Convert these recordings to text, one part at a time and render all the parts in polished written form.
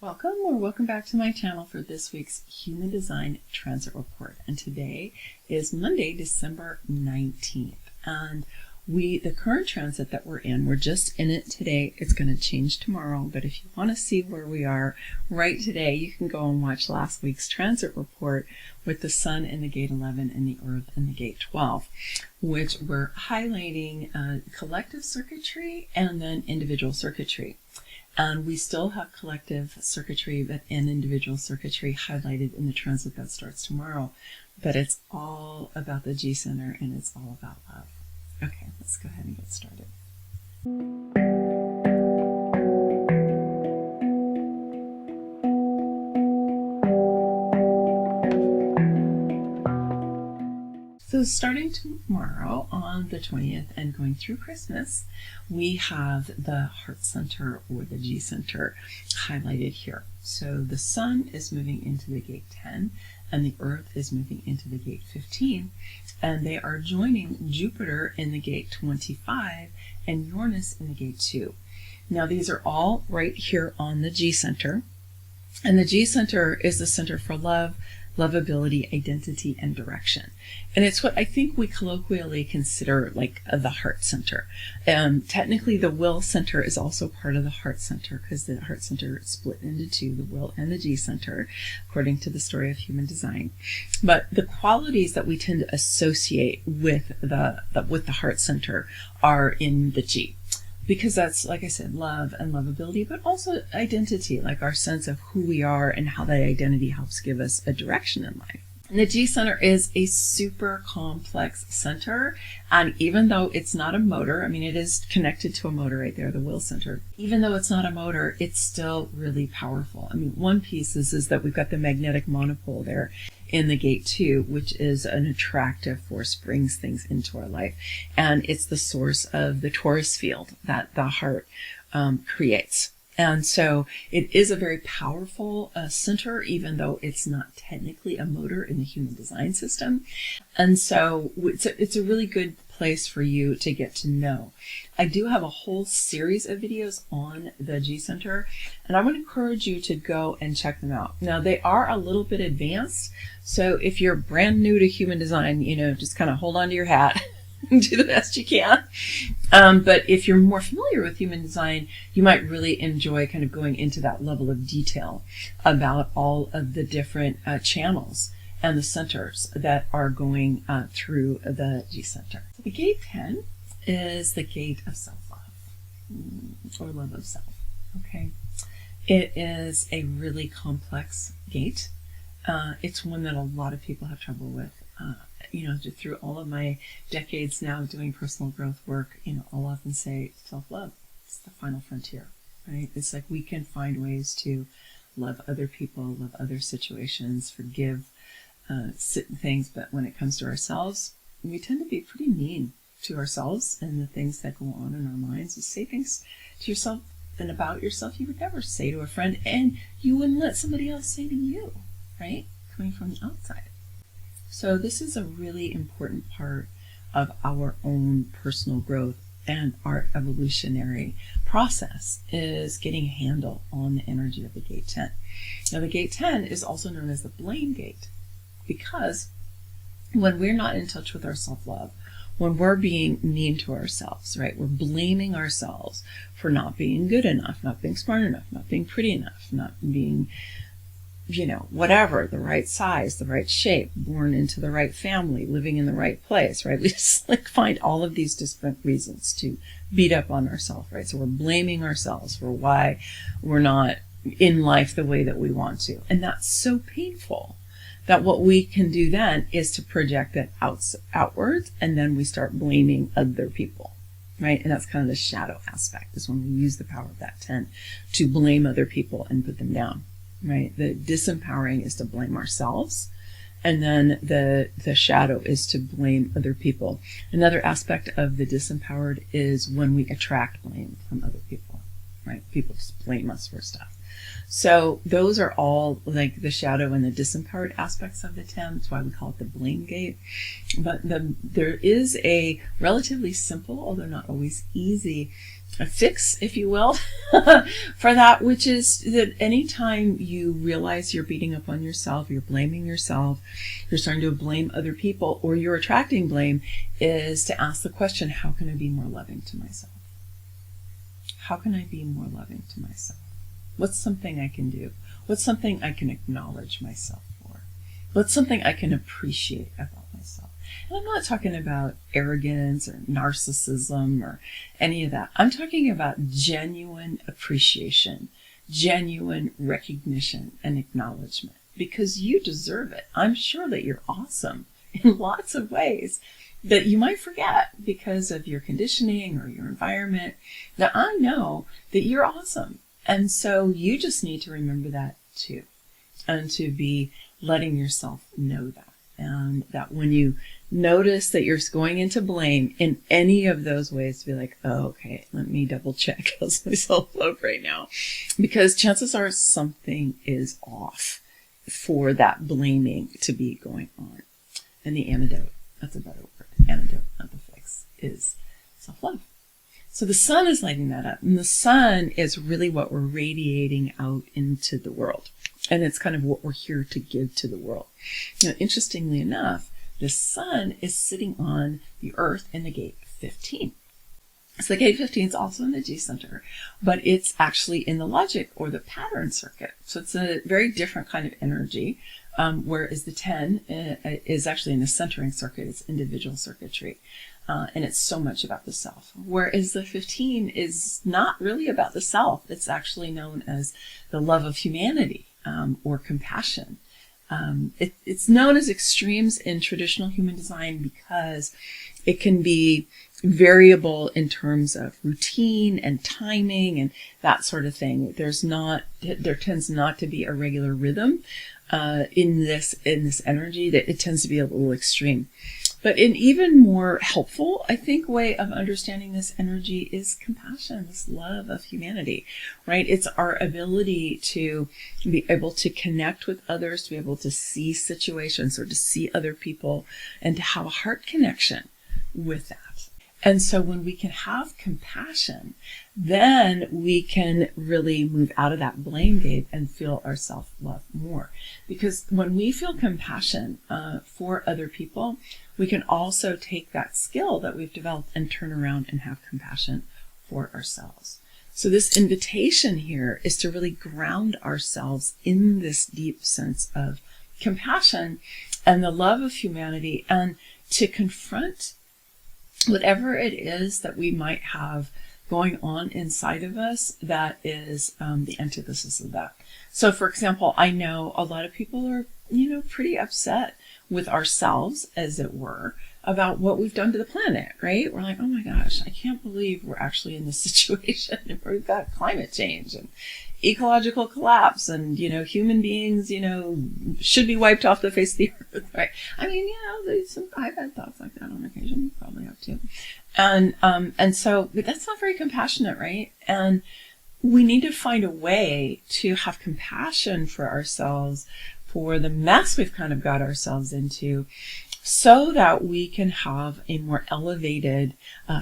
Welcome or welcome back to my channel for this week's Human Design Transit Report. And today is Monday, December 19th. And the current transit that we're in, we're just in it today. It's going to change tomorrow. But if you want to see where we are right today, you can go and watch last week's transit report with the Sun in the gate 11 and the Earth in the gate 12, which we're highlighting collective circuitry and then individual circuitry. And we still have collective circuitry and individual circuitry highlighted in the transit that starts tomorrow. But it's all about the G Center and it's all about love. Okay, let's go ahead and get started. So starting tomorrow on the 20th and going through Christmas, we have the Heart Center or the G Center highlighted here. So the Sun is moving into the gate 10 and the Earth is moving into the gate 15, and they are joining Jupiter in the gate 25 and Uranus in the gate 2. Now these are all right here on the G Center, and the G Center is the center for love, lovability, identity, and direction. And it's what I think we colloquially consider like the heart center. Technically, the will center is also part of the heart center because the heart center is split into two, the will and the G center, according to the story of human design. But the qualities that we tend to associate with the heart center are in the G. Because that's, like I said, love and lovability, but also identity, like our sense of who we are and how that identity helps give us a direction in life. And the G Center is a super complex center, and even though it's not a motor, I mean, it is connected to a motor right there, the will center. Even though it's not a motor, it's still really powerful. I mean, one piece is that we've got the magnetic monopole there in the gate 2, which is an attractive force, brings things into our life. And it's the source of the torus field that the heart creates. And so it is a very powerful center, even though it's not technically a motor in the human design system. And so it's a really good place for you to get to know. I do have a whole series of videos on the G Center, and I would encourage you to go and check them out. Now, they are a little bit advanced, so if you're brand new to human design, just kind of hold on to your hat and do the best you can. But if you're more familiar with human design, you might really enjoy kind of going into that level of detail about all of the different channels and the centers that are going through the G Center. The gate 10 is the gate of self-love, or love of self, okay? It is a really complex gate. It's one that a lot of people have trouble with. Through all of my decades now of doing personal growth work, I'll often say self-love, it's the final frontier, right? It's like we can find ways to love other people, love other situations, forgive certain things, but when it comes to ourselves, we tend to be pretty mean to ourselves and the things that go on in our minds. You say things to yourself and about yourself you would never say to a friend, and you wouldn't let somebody else say to you, right? Coming from the outside. So this is a really important part of our own personal growth and our evolutionary process, is getting a handle on the energy of the gate 10. Now the gate 10 is also known as the blame gate, because when we're not in touch with our self-love, when we're being mean to ourselves, right, we're blaming ourselves for not being good enough, not being smart enough, not being pretty enough, not being whatever, the right size, the right shape, born into the right family, living in the right place, right? We just find all of these different reasons to beat up on ourselves, right? So we're blaming ourselves for why we're not in life the way that we want to. And that's so painful that what we can do then is to project that outwards, and then we start blaming other people, right? And that's kind of the shadow aspect, is when we use the power of that 10 to blame other people and put them down. Right? The disempowering is to blame ourselves, and then the shadow is to blame other people. Another aspect of the disempowered is when we attract blame from other people, right? People just blame us for stuff. So those are all like the shadow and the disempowered aspects of the 10. That's why we call it the blame gate. But there is a relatively simple, although not always easy, a fix, if you will, for that, which is that anytime you realize you're beating up on yourself, you're blaming yourself, you're starting to blame other people, or you're attracting blame, is to ask the question, how can I be more loving to myself? How can I be more loving to myself? What's something I can do? What's something I can acknowledge myself for? What's something I can appreciate about myself? And I'm not talking about arrogance or narcissism or any of that. I'm talking about genuine appreciation, genuine recognition and acknowledgement, because you deserve it. I'm sure that you're awesome in lots of ways that you might forget because of your conditioning or your environment. Now, I know that you're awesome. And so you just need to remember that too, and to be letting yourself know that. And that when you notice that you're going into blame in any of those ways, to be like, oh, okay, let me double check how's my self-love right now. Because chances are something is off for that blaming to be going on. And the antidote, that's a better word, antidote, not the fix, is self-love. So the sun is lighting that up. And the sun is really what we're radiating out into the world. And it's kind of what we're here to give to the world. Now, interestingly enough, the sun is sitting on the earth in the gate 15. So the gate 15 is also in the G center, but it's actually in the logic or the pattern circuit. So it's a very different kind of energy, whereas the 10 is actually in the centering circuit. It's individual circuitry. And it's so much about the self. Whereas the 15 is not really about the self. It's actually known as the love of humanity, or compassion. It's known as extremes in traditional human design because it can be variable in terms of routine and timing and that sort of thing. There tends not to be a regular rhythm in this energy. That it tends to be a little extreme. But an even more helpful, I think, way of understanding this energy is compassion, this love of humanity, right? It's our ability to be able to connect with others, to be able to see situations or to see other people, and to have a heart connection with that. And so when we can have compassion, then we can really move out of that blame game and feel our self-love more. Because when we feel compassion for other people, we can also take that skill that we've developed and turn around and have compassion for ourselves. So this invitation here is to really ground ourselves in this deep sense of compassion and the love of humanity, and to confront whatever it is that we might have going on inside of us that is the antithesis of that. So, for example, I know a lot of people are, pretty upset with ourselves, as it were, about what we've done to the planet, right? We're like, oh my gosh, I can't believe we're actually in this situation where we've got climate change and ecological collapse and, human beings, should be wiped off the face of the earth, right? I mean, I've had thoughts like that on occasion. You probably have too. And so that's not very compassionate, right? And we need to find a way to have compassion for ourselves, for the mess we've kind of got ourselves into, so that we can have a more elevated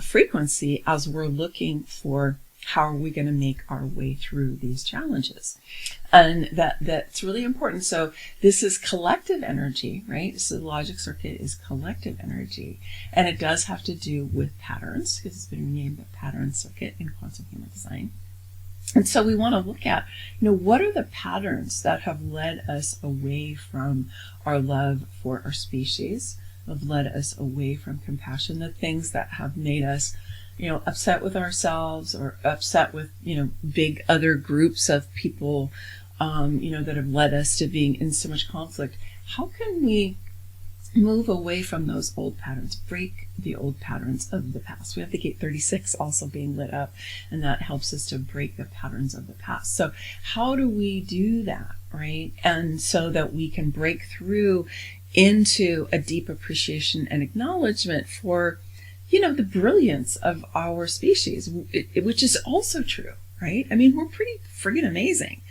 frequency as we're looking for how are we going to make our way through these challenges. And that's really important. So this is collective energy, right? So the logic circuit is collective energy. And it does have to do with patterns, because it's been renamed the pattern circuit in quantum human design. And so we want to look at, what are the patterns that have led us away from our love for our species, have led us away from compassion, the things that have made us, upset with ourselves or upset with, big other groups of people, that have led us to being in so much conflict. How can we move away from those old patterns, break the old patterns of the past? We have the gate 36 also being lit up, and that helps us to break the patterns of the past. So how do we do that, right? And so that we can break through into a deep appreciation and acknowledgement for, the brilliance of our species, which is also true, right? I mean, we're pretty friggin' amazing.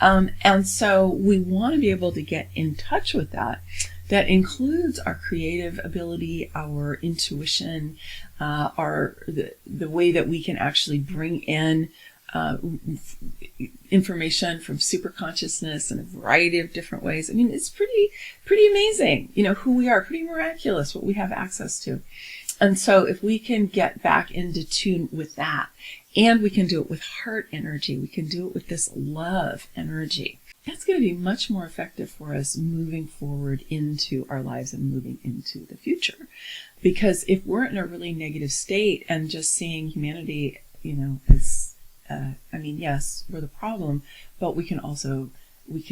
And so we want to be able to get in touch with that that includes our creative ability, our intuition, the way that we can actually bring in information from superconsciousness in a variety of different ways. I mean, it's pretty amazing, who we are, pretty miraculous what we have access to. And so if we can get back into tune with that, and we can do it with heart energy, we can do it with this love energy, that's going to be much more effective for us moving forward into our lives and moving into the future. Because if we're in a really negative state and just seeing humanity, as yes, we're the problem, but we can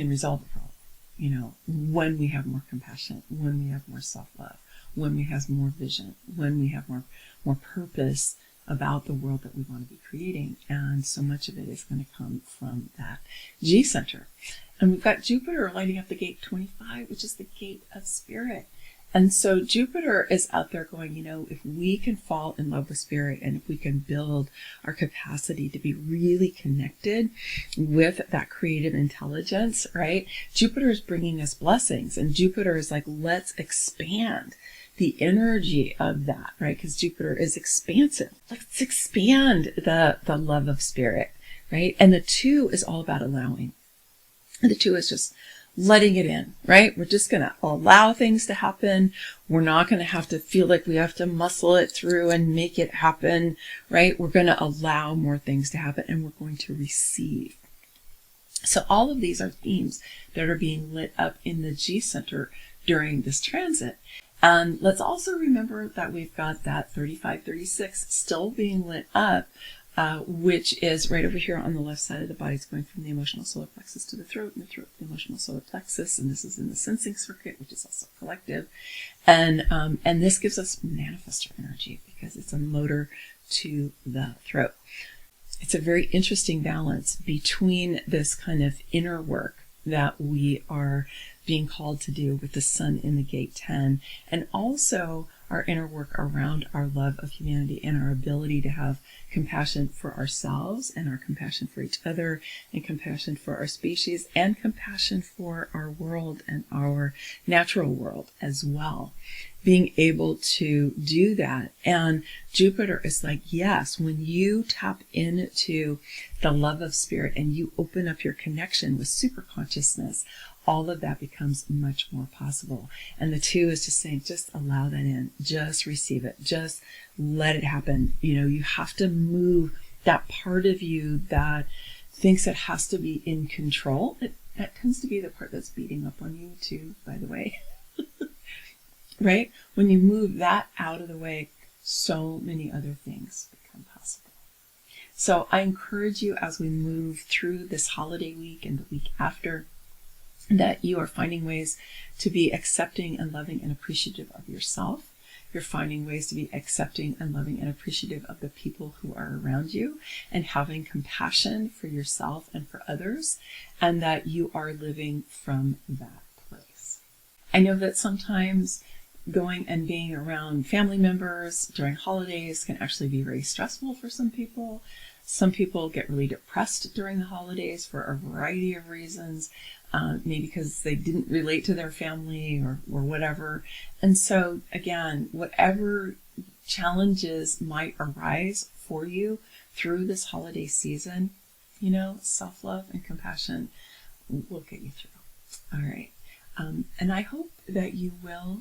resolve the problem, when we have more compassion, when we have more self-love, when we have more vision, when we have more purpose about the world that we want to be creating. And so much of it is going to come from that G center. And we've got Jupiter lighting up the gate 25, which is the gate of spirit. And so Jupiter is out there going, if we can fall in love with spirit, and if we can build our capacity to be really connected with that creative intelligence, right? Jupiter is bringing us blessings, and Jupiter is like, let's expand the energy of that, right? Because Jupiter is expansive. Let's expand the love of spirit, right? And the 2 is all about allowing. And the 2 is just letting it in, right? We're just going to allow things to happen. We're not going to have to feel like we have to muscle it through and make it happen, right? We're going to allow more things to happen, and we're going to receive. So all of these are themes that are being lit up in the G center during this transit. And let's also remember that we've got that 3536 still being lit up, which is right over here on the left side of the body. It's going from the emotional solar plexus to the throat, and the throat to the emotional solar plexus. And this is in the sensing circuit, which is also collective. And this gives us manifestor energy because it's a motor to the throat. It's a very interesting balance between this kind of inner work that we are being called to do with the sun in the gate 10, and also our inner work around our love of humanity and our ability to have compassion for ourselves and our compassion for each other and compassion for our species and compassion for our world and our natural world as well. Being able to do that. And Jupiter is like, yes, when you tap into the love of spirit and you open up your connection with super consciousness, all of that becomes much more possible. And the 2 is just saying, just allow that in, just receive it, just let it happen. You have to move that part of you that thinks it has to be in control. That tends to be the part that's beating up on you too, by the way. Right? When you move that out of the way, so many other things become possible. So I encourage you as we move through this holiday week and the week after, that you are finding ways to be accepting and loving and appreciative of yourself. You're finding ways to be accepting and loving and appreciative of the people who are around you, and having compassion for yourself and for others, and that you are living from that place. I know that sometimes going and being around family members during holidays can actually be very stressful for some people. Some people get really depressed during the holidays for a variety of reasons, maybe because they didn't relate to their family or whatever. And so, again, whatever challenges might arise for you through this holiday season, self-love and compassion will get you through. All right. And I hope that you will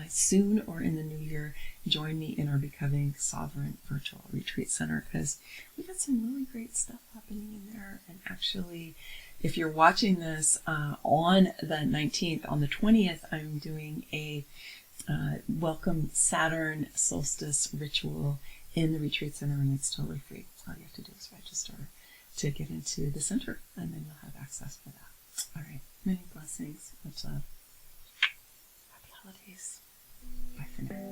soon or in the new year join me in our Becoming Sovereign Virtual Retreat Center, because we got some really great stuff happening in there. And actually, if you're watching this on the 19th, on the 20th, I'm doing a welcome Saturn solstice ritual in the retreat center, and it's totally free. All you have to do is register to get into the center, and then you'll have access for that. All right. Many blessings. Much love. Happy holidays. Bye for now.